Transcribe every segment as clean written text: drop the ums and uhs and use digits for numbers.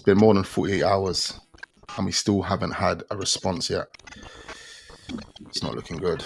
It's been more than 48 hours and we still haven't had a response yet. It's not looking good.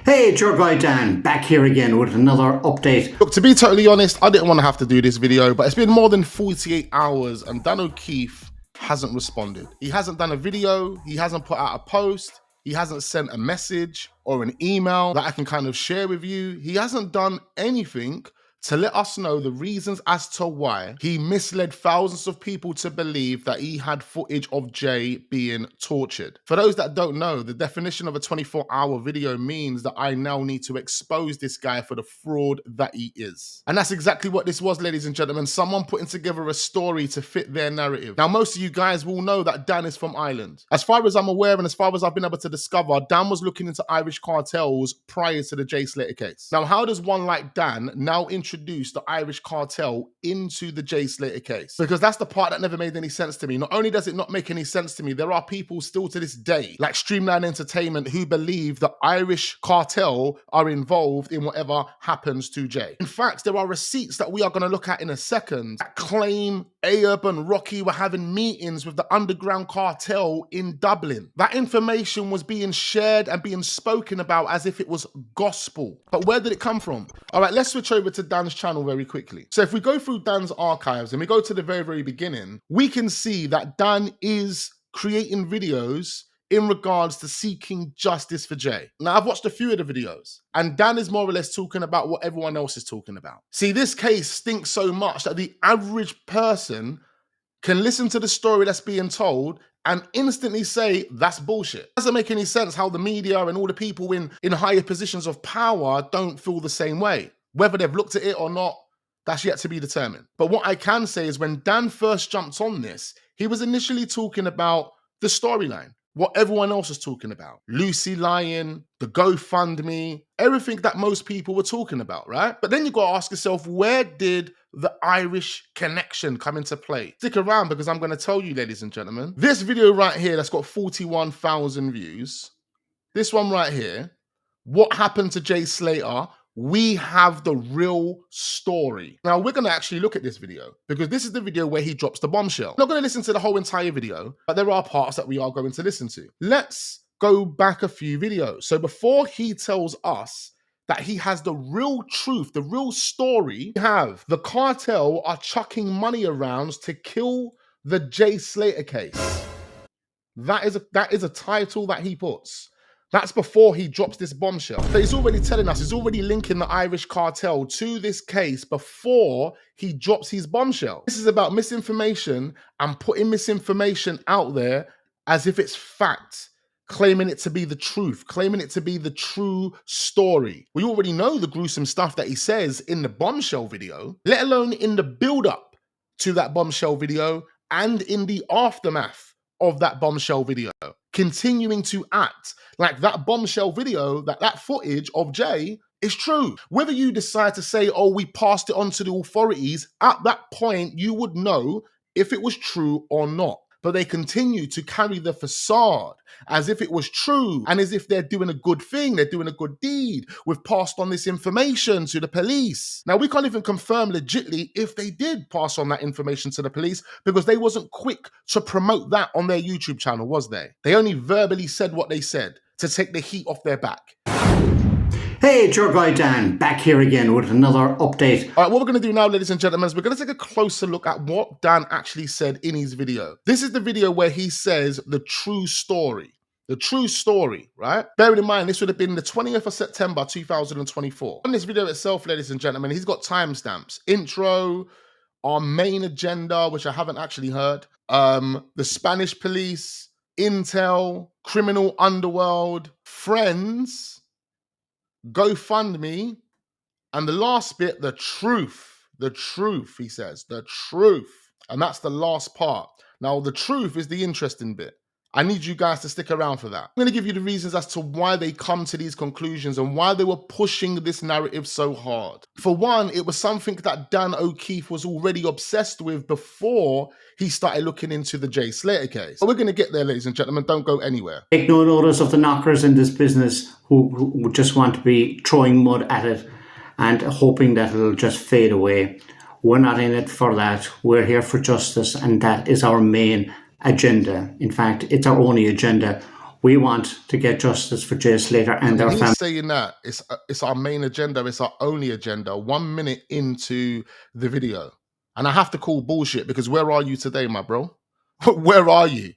Hey, it's your guy Dan, back here again with another update. Look, to be totally honest, I didn't want to have to do this video, but it's been more than 48 hours and Dan O'Keefe hasn't responded. He hasn't done a video, he hasn't put out a post, he hasn't sent a message or an email that I can kind of share with you. He hasn't done anything to let us know the reasons as to why he misled thousands of people to believe that he had footage of Jay being tortured. For those that don't know, the definition of a 24-hour video means that I now need to expose this guy for the fraud that he is. And that's exactly what this was, ladies and gentlemen. Someone putting together a story to fit their narrative. Now, most of you guys will know that Dan is from Ireland. As far as I'm aware and as far as I've been able to discover, Dan was looking into Irish cartels prior to the Jay Slater case. Now, how does one like Dan now introduce the Irish cartel into the Jay Slater case? Because that's the part that never made any sense to me. Not only does it not make any sense to me, there are people still to this day, like Streamline Entertainment, who believe the Irish cartel are involved in whatever happens to Jay. In fact, there are receipts that we are going to look at in a second that claim Ayub and Rocky were having meetings with the underground cartel in Dublin. That information was being shared and being spoken about as if it was gospel. But where did it come from? All right, let's switch over to Dan's channel very quickly. So if we go through Dan's archives and we go to the very beginning, we can see that Dan is creating videos in regards to seeking justice for Jay. Now, I've watched a few of the videos, and Dan is more or less talking about what everyone else is talking about. See, this case stinks so much that the average person can listen to the story that's being told and instantly say, that's bullshit. It doesn't make any sense how the media and all the people in higher positions of power don't feel the same way. Whether they've looked at it or not, that's yet to be determined. But what I can say is when Dan first jumped on this, he was initially talking about the storyline, what everyone else was talking about. Lucy lying, the GoFundMe, everything that most people were talking about, right? But then you got to ask yourself, where did the Irish connection come into play? Stick around because I'm going to tell you, ladies and gentlemen. This video right here that's got 41,000 views, this one right here, what happened to Jay Slater? We have the real story. Now, we're going to actually look at this video because this is the video where he drops the bombshell. I'm not going to listen to the whole entire video, but there are parts that we are going to listen to. Let's go back a few videos. So before he tells us that he has the real truth, the real story, we have the cartel are chucking money around to kill the Jay Slater case. That is a title that he puts. That's before he drops this bombshell. So he's already telling us, he's already linking the Irish cartel to this case before he drops his bombshell. This is about misinformation and putting misinformation out there as if it's fact, claiming it to be the truth, claiming it to be the true story. We already know the gruesome stuff that he says in the bombshell video, let alone in the build-up to that bombshell video and in the aftermath of that bombshell video, continuing to act like that bombshell video, that footage of Jay is true. Whether you decide to say, oh, we passed it on to the authorities, at that point, you would know if it was true or not. But they continue to carry the facade as if it was true and as if they're doing a good thing, they're doing a good deed. We've passed on this information to the police. Now, we can't even confirm legitly if they did pass on that information to the police because they wasn't quick to promote that on their YouTube channel, was they? They only verbally said what they said to take the heat off their back. Hey, it's your guy Dan, back here again with another update. All right, what we're going to do now, ladies and gentlemen, is we're going to take a closer look at what Dan actually said in his video. This is the video where he says the true story. The true story, right? Bearing in mind, this would have been the 20th of September, 2024. On this video itself, ladies and gentlemen, he's got timestamps. Intro, our main agenda, which I haven't actually heard, the Spanish police, intel, criminal underworld, friends, GoFundMe, and the last bit, the truth, he says, the truth. And that's the last part. Now, the truth is the interesting bit. I need you guys to stick around for that. I'm going to give you the reasons as to why they come to these conclusions and why they were pushing this narrative so hard. For one, it was something that Dan O'Keefe was already obsessed with before he started looking into the Jay Slater case. So we're going to get there, ladies and gentlemen. Don't go anywhere. Take no notice of the knockers in this business who just want to be throwing mud at it and hoping that it'll just fade away. We're not in it for that. We're here for justice, and that is our main agenda. In fact, it's our only agenda. We want to get justice for Jay Slater and their family. He's saying that it's our main agenda, it's our only agenda. 1 minute into the video, and I have to call bullshit, because where are you today, my bro? Where are you?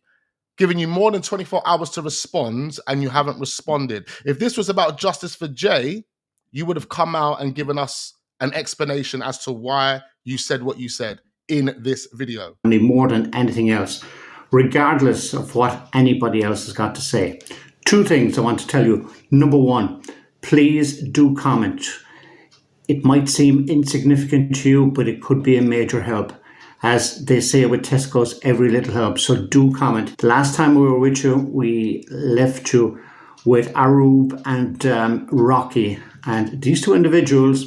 Giving you more than 24 hours to respond, and you haven't responded. If this was about justice for Jay, you would have come out and given us an explanation as to why you said what you said in this video. More than anything else, regardless of what anybody else has got to say. Two things I want to tell you. Number one, please do comment. It might seem insignificant to you, but it could be a major help. As they say with Tesco's, every little helps. So do comment. The last time we were with you, we left you with Arub and Rocky. And these two individuals,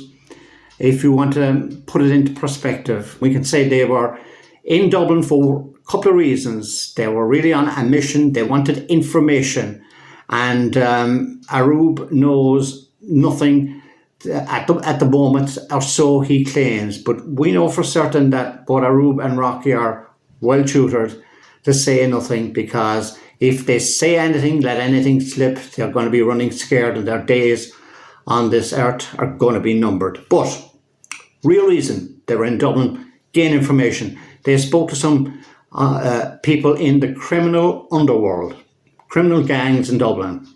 if you want to put it into perspective, we can say they were in Dublin for a couple of reasons. They were really on a mission. They wanted information. And Arub knows nothing at the moment, or so he claims. But we know for certain that both Arub and Rocky are well tutored to say nothing, because if they say anything, let anything slip, they're going to be running scared, and their days on this earth are going to be numbered. But real reason they were in Dublin, gain information. They spoke to some people in the criminal underworld, criminal gangs in Dublin.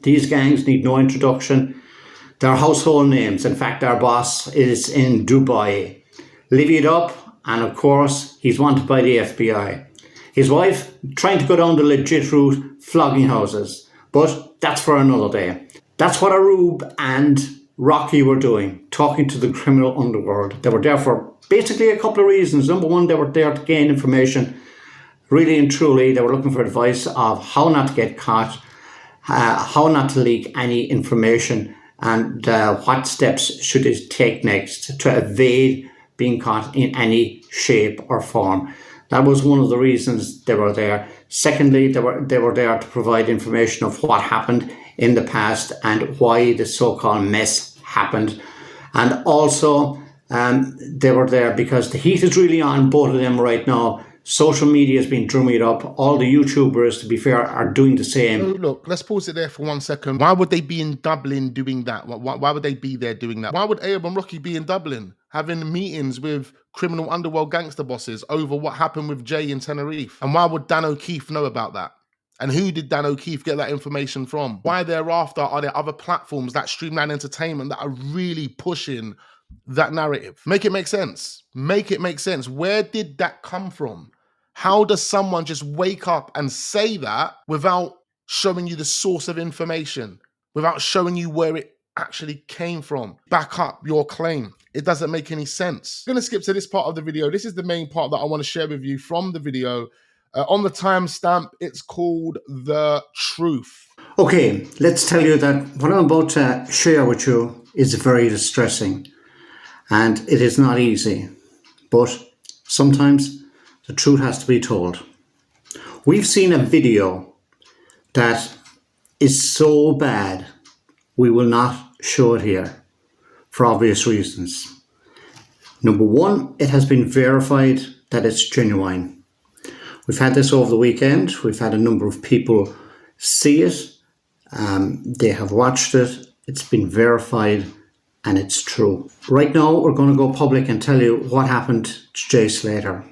These gangs need no introduction. They're household names. In fact, our boss is in Dubai. Living it up, and of course, he's wanted by the FBI. His wife trying to go down the legit route, flogging houses. But that's for another day. That's what Arub and Rocky were doing, talking to the criminal underworld. They were there for basically a couple of reasons. Number one, they were there to gain information. Really and truly, they were looking for advice of how not to get caught, how not to leak any information, and what steps should they take next to evade being caught in any shape or form. That was one of the reasons they were there. Secondly, they were there to provide information of what happened in the past and why the so-called mess happened. And also, they were there because the heat is really on both of them right now. Social media has been drumming it up. All the YouTubers, to be fair, are doing the same. So look, let's pause it there for 1 second. Why would they be in Dublin doing that? Why would they be there doing that? Why would Abe and Rocky be in Dublin having meetings with criminal underworld gangster bosses over what happened with Jay in Tenerife? And why would Dan O'Keefe know about that? And who did Dan O'Keefe get that information from? Why thereafter are there other platforms like Streamline Entertainment that are really pushing that narrative? Make it make sense. Make it make sense. Where did that come from? How does someone just wake up and say that without showing you the source of information, without showing you where it actually came from? Back up your claim. It doesn't make any sense. I'm going to skip to this part of the video. This is the main part that I want to share with you from the video. On the timestamp, it's called The Truth. Okay, let's tell you that what I'm about to share with you is very distressing, and it is not easy, but sometimes the truth has to be told. We've seen a video that is so bad, we will not show it here for obvious reasons. Number one, it has been verified that it's genuine. We've had this over the weekend. We've had a number of people see it. They have watched it. It's been verified and it's true. Right now, we're going to go public and tell you what happened to Jay Slater.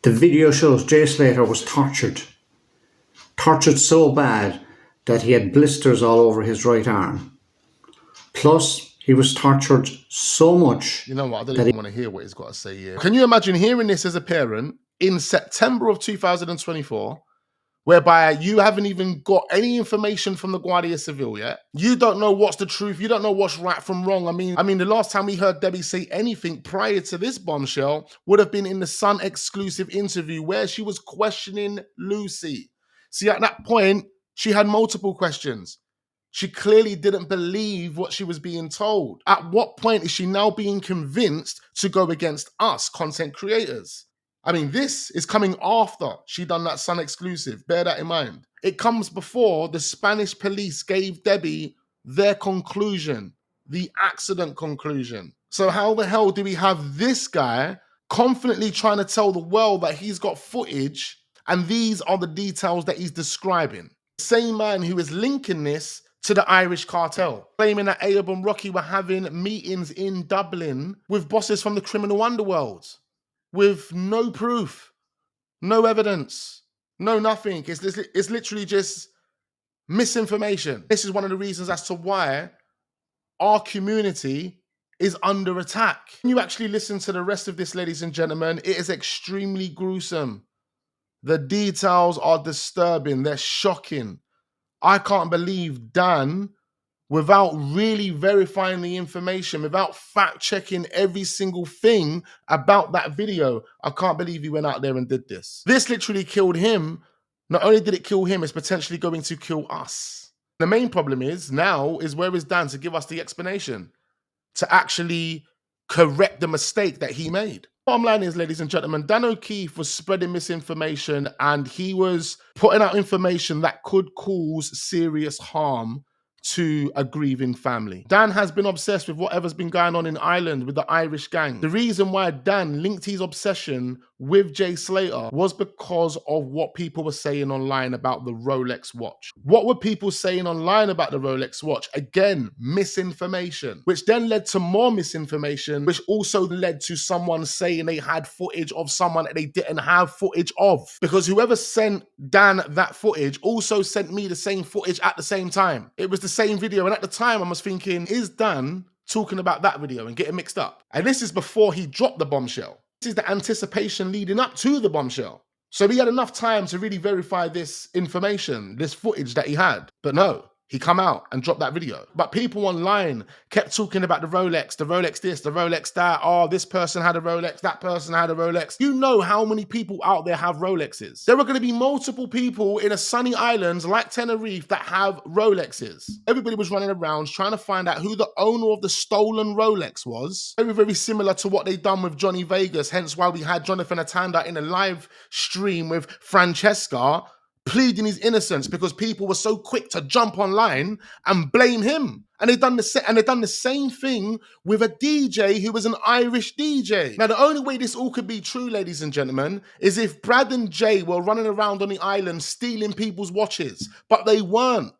The video shows Jay Slater was tortured so bad that he had blisters all over his right arm. Plus, he was tortured so much. You know what? I don't even want to hear what he's got to say here. Can you imagine hearing this as a parent in September of 2024, whereby you haven't even got any information from the Guardia Civil yet? You don't know what's the truth. You don't know what's right from wrong. I mean, the last time we heard Debbie say anything prior to this bombshell would have been in the Sun exclusive interview where she was questioning Lucy. See, at that point, she had multiple questions. She clearly didn't believe what she was being told. At what point is she now being convinced to go against us, content creators? I mean, this is coming after she done that Sun exclusive. Bear that in mind. It comes before the Spanish police gave Debbie their conclusion, the accident conclusion. So how the hell do we have this guy confidently trying to tell the world that he's got footage and these are the details that he's describing? Same man who is linking this to the Irish cartel, claiming that Ayub and Rocky were having meetings in Dublin with bosses from the criminal underworld with no proof, no evidence, no nothing. It's literally just misinformation. This is one of the reasons as to why our community is under attack. When you actually listen to the rest of this, ladies and gentlemen, it is extremely gruesome. The details are disturbing, they're shocking. I can't believe Dan, without really verifying the information, without fact checking every single thing about that video, I can't believe he went out there and did this. This literally killed him. Not only did it kill him, it's potentially going to kill us. The main problem is now is where is Dan to give us the explanation, to actually correct the mistake that he made. Bottom line is, ladies and gentlemen, Dan O'Keefe was spreading misinformation and he was putting out information that could cause serious harm to a grieving family. Dan has been obsessed with whatever's been going on in Ireland with the Irish gang. The reason why Dan linked his obsession with Jay Slater was because of what people were saying online about the Rolex watch. What were people saying online about the Rolex watch? Again, misinformation, which then led to more misinformation, which also led to someone saying they had footage of someone that they didn't have footage of. Because whoever sent Dan that footage also sent me the same footage at the same time. It was the same video, and at the time I was thinking, is Dan talking about that video and getting mixed up? And this is before he dropped the bombshell. This is the anticipation leading up to the bombshell. So he had enough time to really verify this information, this footage that he had. But no, he come out and dropped that video. But people online kept talking about the Rolex this, the Rolex that. Oh, this person had a Rolex, that person had a Rolex. You know how many people out there have Rolexes. There are going to be multiple people in a sunny island like Tenerife that have Rolexes. Everybody was running around trying to find out who the owner of the stolen Rolex was. Very, very similar to what they done with Johnny Vegas, hence why we had Jonathan Atanda in a live stream with Francesca pleading his innocence because people were so quick to jump online and blame him. And they've done the same thing with a DJ who was an Irish DJ. Now, the only way this all could be true, ladies and gentlemen, is if Brad and Jay were running around on the island stealing people's watches, but they weren't.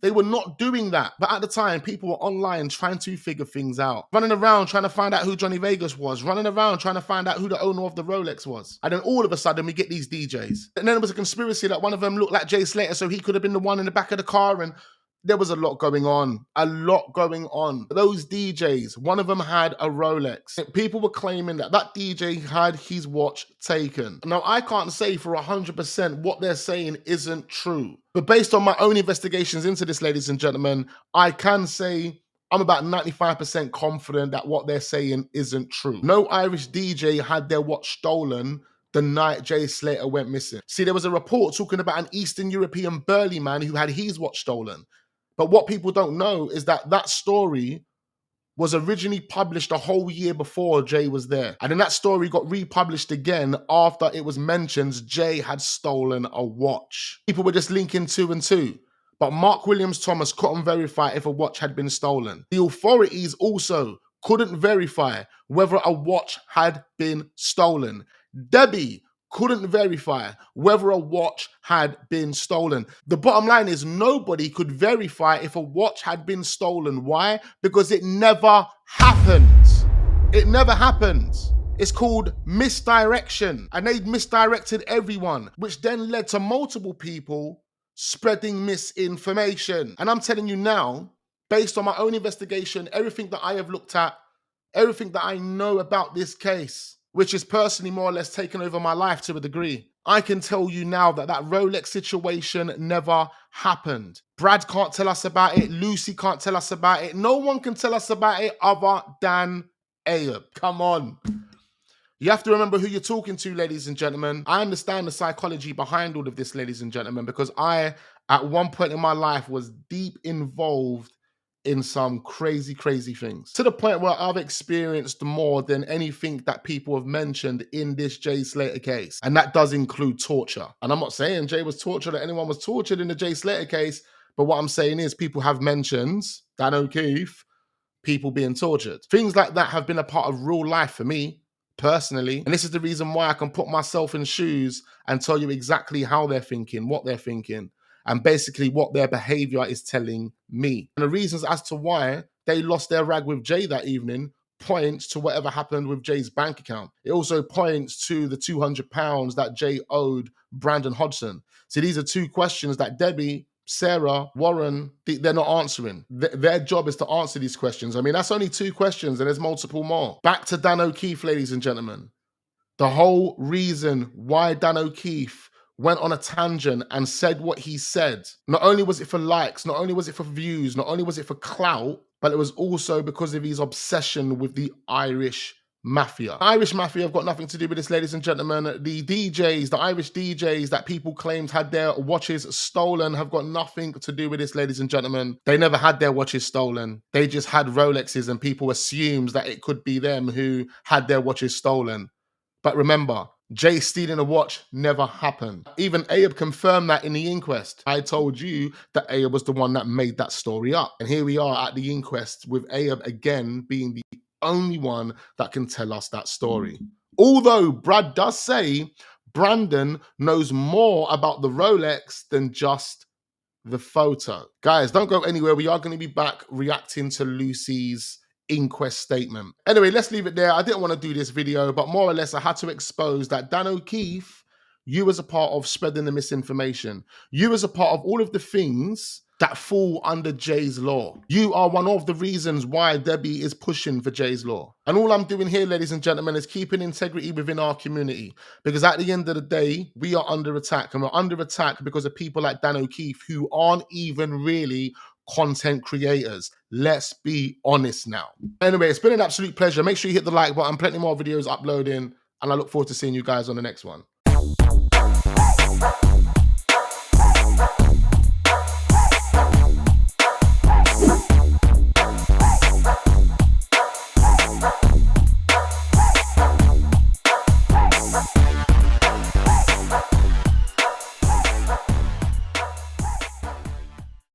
They were not doing that. But at the time, people were online trying to figure things out. Running around trying to find out who Johnny Vegas was. Running around trying to find out who the owner of the Rolex was. And then all of a sudden, we get these DJs. And then there was a conspiracy that one of them looked like Jay Slater, so he could have been the one in the back of the car. And there was a lot going on. A lot going on. Those DJs, one of them had a Rolex. People were claiming that that DJ had his watch taken. Now, I can't say for 100% what they're saying isn't true. But based on my own investigations into this, ladies and gentlemen, I can say I'm about 95% confident that what they're saying isn't true. No Irish DJ had their watch stolen the night Jay Slater went missing. See, there was a report talking about an Eastern European burly man who had his watch stolen. But what people don't know is that that story was originally published a whole year before Jay was there. And then that story got republished again after it was mentioned Jay had stolen a watch. People were just linking two and two. But Mark Williams Thomas couldn't verify if a watch had been stolen. The authorities also couldn't verify whether a watch had been stolen. Debbie couldn't verify whether a watch had been stolen. The bottom line is nobody could verify if a watch had been stolen. Why? Because it never happened. It never happened. It's called misdirection. And they misdirected everyone, which then led to multiple people spreading misinformation. And I'm telling you now, based on my own investigation, everything that I have looked at, everything that I know about this case, which is personally more or less taken over my life to a degree, I can tell you now that that Rolex situation never happened. Brad can't tell us about it. Lucy can't tell us about it. No one can tell us about it other than Ayub. Come on. You have to remember who you're talking to, ladies and gentlemen. I understand the psychology behind all of this, ladies and gentlemen, because I, at one point in my life, was deep involved in some crazy, crazy things, to the point where I've experienced more than anything that people have mentioned in this Jay Slater case. And that does include torture. And I'm not saying Jay was tortured or anyone was tortured in the Jay Slater case, but what I'm saying is people have mentioned Dan O'Keefe, people being tortured. Things like that have been a part of real life for me personally. And this is the reason why I can put myself in shoes and tell you exactly how they're thinking, what they're thinking, and basically what their behavior is telling me. And the reasons as to why they lost their rag with Jay that evening points to whatever happened with Jay's bank account. It also points to the £200 that Jay owed Brandon Hodgson. So these are two questions that Debbie, Sarah, Warren, they're not answering. Their job is to answer these questions. I mean, that's only two questions and there's multiple more. Back to Dan O'Keefe, ladies and gentlemen. The whole reason why Dan O'Keefe went on a tangent and said what he said, not only was it for likes, not only was it for views, not only was it for clout, but it was also because of his obsession with the Irish mafia. The Irish mafia have got nothing to do with this, ladies and gentlemen. The DJs, the Irish DJs that people claimed had their watches stolen have got nothing to do with this, ladies and gentlemen. They never had their watches stolen. They just had Rolexes and people assumed that it could be them who had their watches stolen. But remember, Jay stealing a watch never happened. Even Ayub confirmed that in the inquest. I told you that Ayub was the one that made that story up. And here we are at the inquest with Ayub again being the only one that can tell us that story. Although Brad does say Brandon knows more about the Rolex than just the photo. Guys, don't go anywhere. We are going to be back reacting to Lucy's inquest statement. Anyway, let's leave it there. I didn't want to do this video, but more or less I had to expose that Dan O'Keefe, you as a part of spreading the misinformation, you as a part of all of the things that fall under Jay's law. You are one of the reasons why Debbie is pushing for Jay's law. And all I'm doing here, ladies and gentlemen, is keeping integrity within our community. Because at the end of the day, we are under attack. And we're under attack because of people like Dan O'Keefe who aren't even really content creators. Let's be honest now. Anyway, it's been an absolute pleasure. Make sure you hit the like button. Plenty more videos uploading. And I look forward to seeing you guys on the next one.